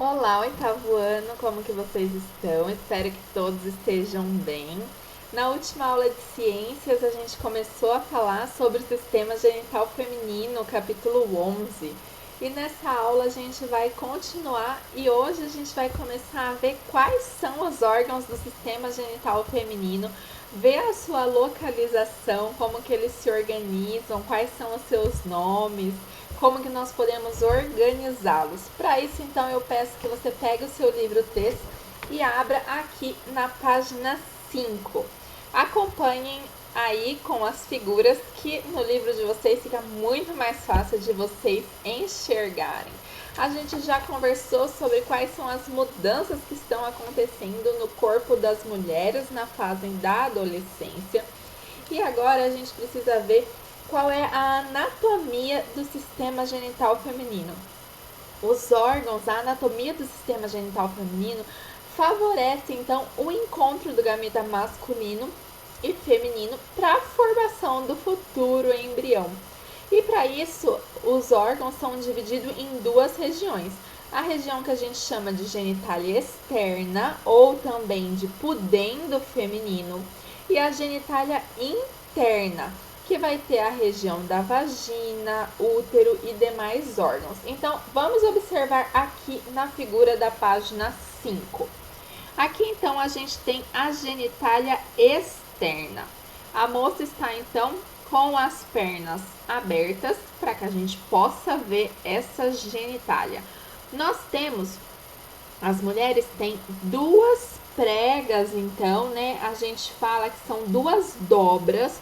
Olá, oitavo ano, como que vocês estão? Espero que todos estejam bem. Na última aula de ciências, a gente começou a falar sobre o sistema genital feminino, capítulo 11. E nessa aula a gente vai continuar e hoje a gente vai começar a ver quais são os órgãos do sistema genital feminino, ver a sua localização, como que eles se organizam, quais são os seus nomes, como que nós podemos organizá-los. Para isso, então, eu peço que você pegue o seu livro-texto e abra aqui na página 5. Acompanhem aí com as figuras que no livro de vocês fica muito mais fácil de vocês enxergarem. A gente já conversou sobre quais são as mudanças que estão acontecendo no corpo das mulheres na fase da adolescência. E agora a gente precisa ver qual é a anatomia do sistema genital feminino. Os órgãos, a anatomia do sistema genital feminino favorece então o encontro do gameta masculino e feminino para a formação do futuro embrião. E para isso, os órgãos são divididos em duas regiões. A região que a gente chama de genitália externa, ou também de pudendo feminino, e a genitália interna, que vai ter a região da vagina, útero e demais órgãos. Então, vamos observar aqui na figura da página 5. Aqui, então, a gente tem a genitália externa. A moça está, então, com as pernas abertas para que a gente possa ver essa genitália. Nós temos, as mulheres têm duas pregas, então, né? A gente fala que são duas dobras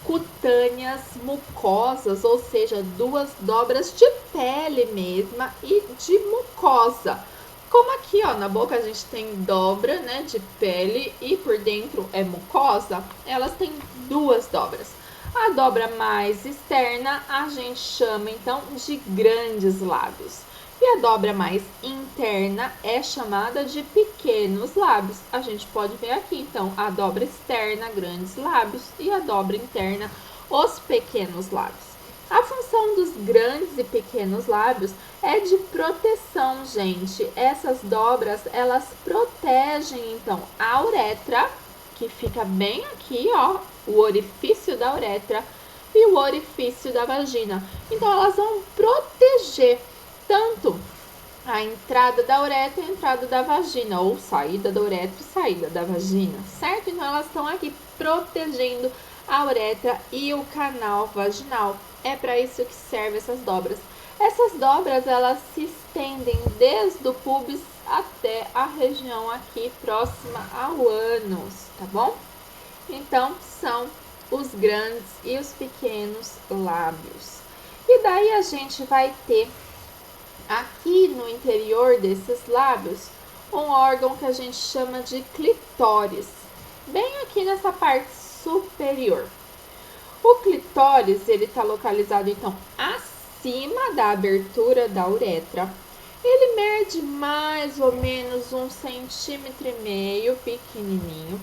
cutâneas mucosas, ou seja, duas dobras de pele mesma e de mucosa. Como aqui, ó, na boca a gente tem dobra, né, de pele e por dentro é mucosa, elas têm duas dobras. A dobra mais externa a gente chama então de grandes lábios. E a dobra mais interna é chamada de pequenos lábios. A gente pode ver aqui, então, a dobra externa, grandes lábios, e a dobra interna, os pequenos lábios. A função dos grandes e pequenos lábios é de proteção, gente. Essas dobras, elas protegem, então, a uretra, que fica bem aqui, ó, o orifício da uretra, e o orifício da vagina. Então, elas vão proteger tanto a entrada da uretra e a entrada da vagina, ou saída da uretra e saída da vagina, certo? Então, elas estão aqui protegendo a uretra e o canal vaginal. É para isso que servem essas dobras. Essas dobras, elas se estendem desde o púbis até a região aqui próxima ao ânus, tá bom? Então, são os grandes e os pequenos lábios. E daí a gente vai ter aqui no interior desses lábios um órgão que a gente chama de clitóris, bem aqui nessa parte superior. O clitóris, ele está localizado então acima da abertura da uretra. Ele mede mais ou menos 1,5 cm, pequenininho.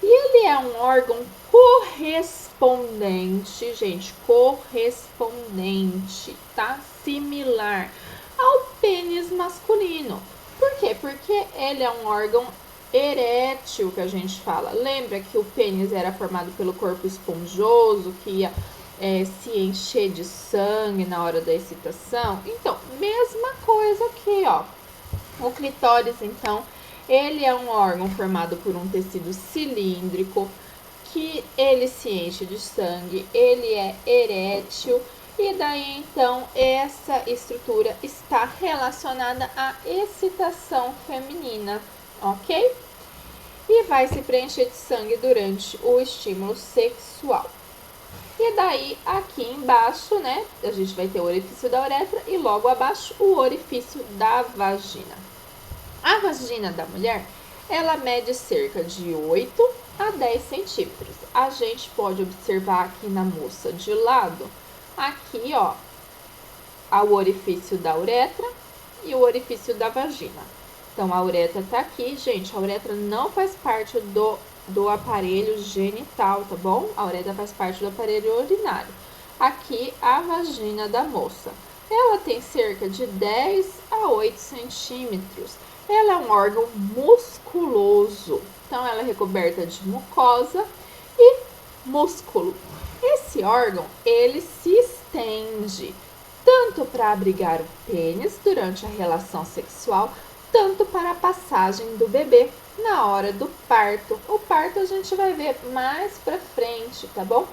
E ele é um órgão correspondente, gente, correspondente, tá? Similar ao pênis masculino. Por quê? Porque ele é um órgão erétil, que a gente fala. Lembra que o pênis era formado pelo corpo esponjoso, que ia se encher de sangue na hora da excitação? Então, mesma coisa aqui, ó. O clitóris, então, ele é um órgão formado por um tecido cilíndrico, que ele se enche de sangue, ele é erétil, e daí então essa estrutura está relacionada à excitação feminina, ok? E vai se preencher de sangue durante o estímulo sexual. E daí aqui embaixo, né, a gente vai ter o orifício da uretra e logo abaixo o orifício da vagina. A vagina da mulher, ela mede cerca de 8 a 10 centímetros. A gente pode observar aqui na moça de lado, aqui, ó, o orifício da uretra e o orifício da vagina. Então, a uretra tá aqui, gente. A uretra não faz parte do aparelho genital, tá bom? A uretra faz parte do aparelho urinário. Aqui, a vagina da moça. Ela tem cerca de 10 a 8 centímetros. Ela é um órgão musculoso, então ela é recoberta de mucosa e músculo. Esse órgão, ele se estende tanto para abrigar o pênis durante a relação sexual, tanto para a passagem do bebê na hora do parto. O parto a gente vai ver mais para frente, tá bom?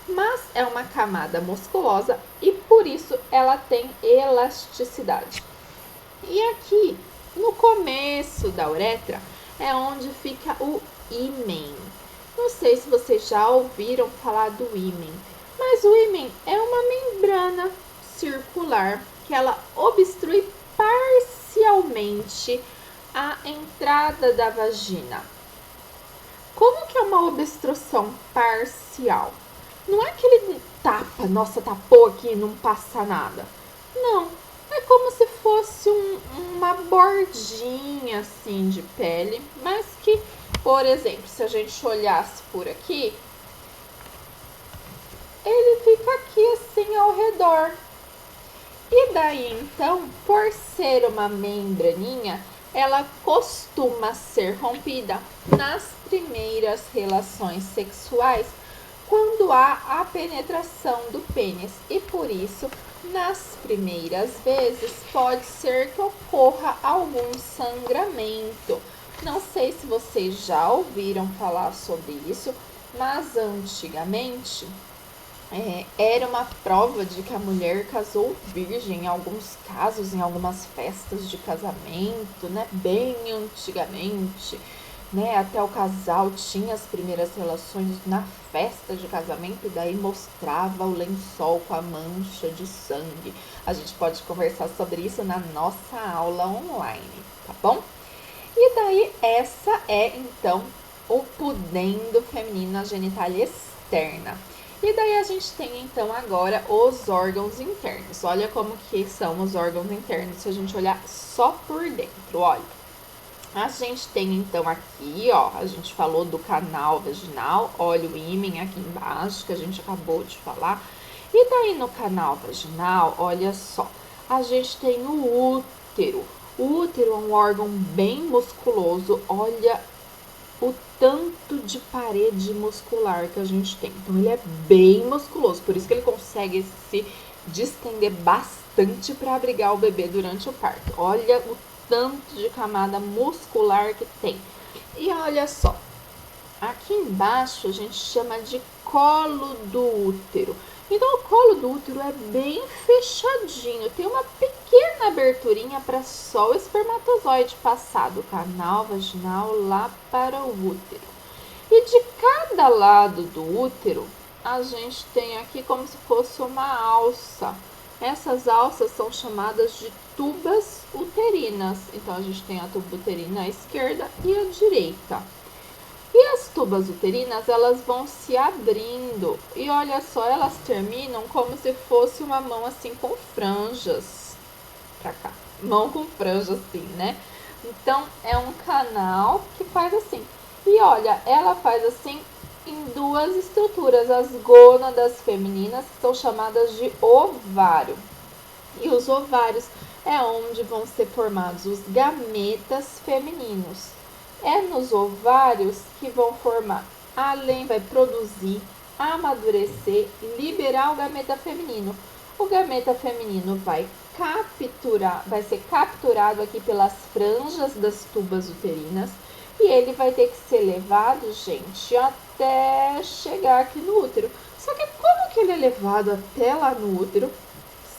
Mas é uma camada musculosa e por isso ela tem elasticidade. E aqui, no começo da uretra, é onde fica o ímen. Não sei se vocês já ouviram falar do ímen, mas o ímen é uma membrana circular que ela obstrui parcialmente a entrada da vagina. Como que é uma obstrução parcial? Não é que ele tapa, nossa, tapou aqui e não passa nada. Não, é como se fosse uma bordinha assim de pele, mas que, por exemplo, se a gente olhasse por aqui, ele fica aqui assim ao redor. E daí então, por ser uma membraninha, ela costuma ser rompida nas primeiras relações sexuais, quando há a penetração do pênis, e por isso, nas primeiras vezes, pode ser que ocorra algum sangramento. Não sei se vocês já ouviram falar sobre isso, mas antigamente era uma prova de que a mulher casou virgem em alguns casos, em algumas festas de casamento, né? Bem antigamente. Né, até o casal tinha as primeiras relações na festa de casamento e daí mostrava o lençol com a mancha de sangue. A gente pode conversar sobre isso na nossa aula online, tá bom? E daí essa é então o pudendo feminino, a genitália externa. E daí a gente tem então agora os órgãos internos. Olha como que são os órgãos internos se a gente olhar só por dentro, olha. A gente tem então aqui, ó, a gente falou do canal vaginal, olha o ímen aqui embaixo que a gente acabou de falar. E daí no canal vaginal, olha só, a gente tem o útero. O útero é um órgão bem musculoso, olha o tanto de parede muscular que a gente tem. Então ele é bem musculoso, por isso que ele consegue se distender bastante para abrigar o bebê durante o parto. Olha o tanto de camada muscular que tem. E olha só, aqui embaixo a gente chama de colo do útero. Então o colo do útero é bem fechadinho, tem uma pequena aberturinha para só o espermatozoide passar do canal vaginal lá para o útero. E de cada lado do útero a gente tem aqui como se fosse uma alça. Essas alças são chamadas de tubas uterinas. Então, a gente tem a tuba uterina à esquerda e à direita. E as tubas uterinas, elas vão se abrindo. E olha só, elas terminam como se fosse uma mão assim com franjas. Pra cá. Mão com franjas assim, né? Então, é um canal que faz assim. E olha, ela faz assim em duas estruturas, as gônadas femininas, que são chamadas de ovário. E os ovários é onde vão ser formados os gametas femininos. É nos ovários que vão formar, vai produzir, amadurecer e liberar o gameta feminino. O gameta feminino vai ser capturado aqui pelas franjas das tubas uterinas. E ele vai ter que ser levado, gente, até chegar aqui no útero. Só que como que ele é levado até lá no útero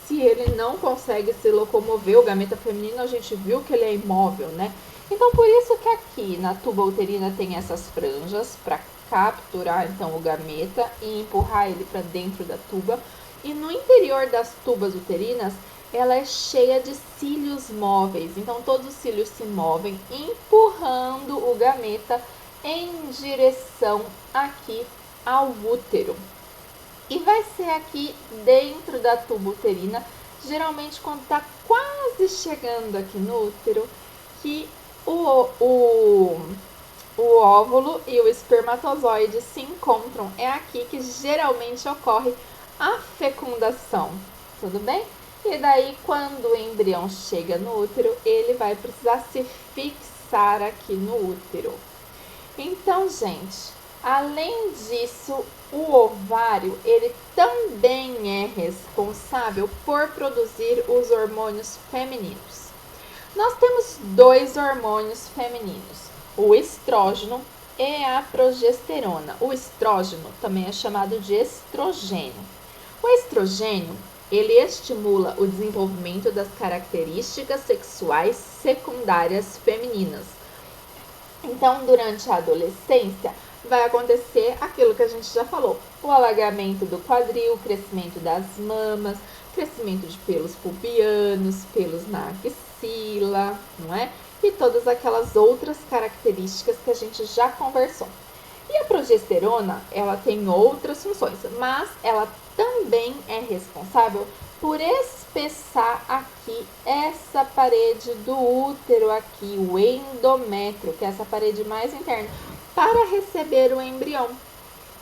se ele não consegue se locomover? O gameta feminino, a gente viu que ele é imóvel, né? Então, por isso que aqui na tuba uterina tem essas franjas para capturar, então, o gameta e empurrar ele para dentro da tuba. E no interior das tubas uterinas, ela é cheia de cílios móveis. Então, todos os cílios se movem, empurrando o gameta em direção aqui ao útero. E vai ser aqui dentro da tuba uterina, geralmente quando está quase chegando aqui no útero, que o óvulo e o espermatozoide se encontram. É aqui que geralmente ocorre a fecundação, tudo bem? E daí, quando o embrião chega no útero, ele vai precisar se fixar aqui no útero. Então, gente, além disso, o ovário, ele também é responsável por produzir os hormônios femininos. Nós temos dois hormônios femininos, o estrógeno e a progesterona. O estrógeno também é chamado de estrogênio. O estrogênio, ele estimula o desenvolvimento das características sexuais secundárias femininas. Então, durante a adolescência, vai acontecer aquilo que a gente já falou: o alargamento do quadril, crescimento das mamas, crescimento de pelos pubianos, pelos na axila, não é? E todas aquelas outras características que a gente já conversou. E a progesterona, ela tem outras funções, mas ela também é responsável por espessar aqui essa parede do útero aqui, o endométrio, que é essa parede mais interna, para receber o embrião.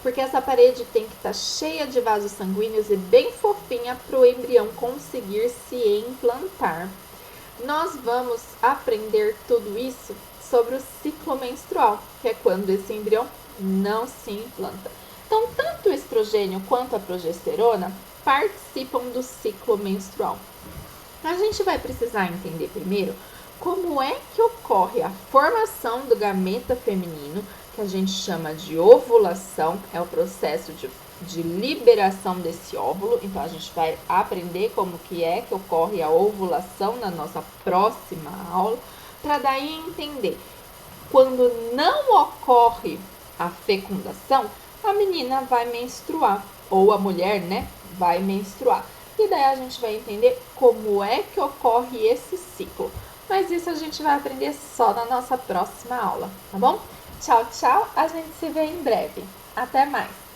Porque essa parede tem que estar cheia de vasos sanguíneos e bem fofinha para o embrião conseguir se implantar. Nós vamos aprender tudo isso sobre o ciclo menstrual, que é quando esse embrião não se implanta. Então, tanto o estrogênio quanto a progesterona participam do ciclo menstrual. A gente vai precisar entender primeiro como é que ocorre a formação do gameta feminino, que a gente chama de ovulação, é o processo de liberação desse óvulo. Então, a gente vai aprender como que ocorre a ovulação na nossa próxima aula, para daí entender quando não ocorre a fecundação, a menina vai menstruar, ou a mulher, né, vai menstruar. E daí a gente vai entender como é que ocorre esse ciclo. Mas isso a gente vai aprender só na nossa próxima aula, tá bom? Tchau, tchau, a gente se vê em breve. Até mais!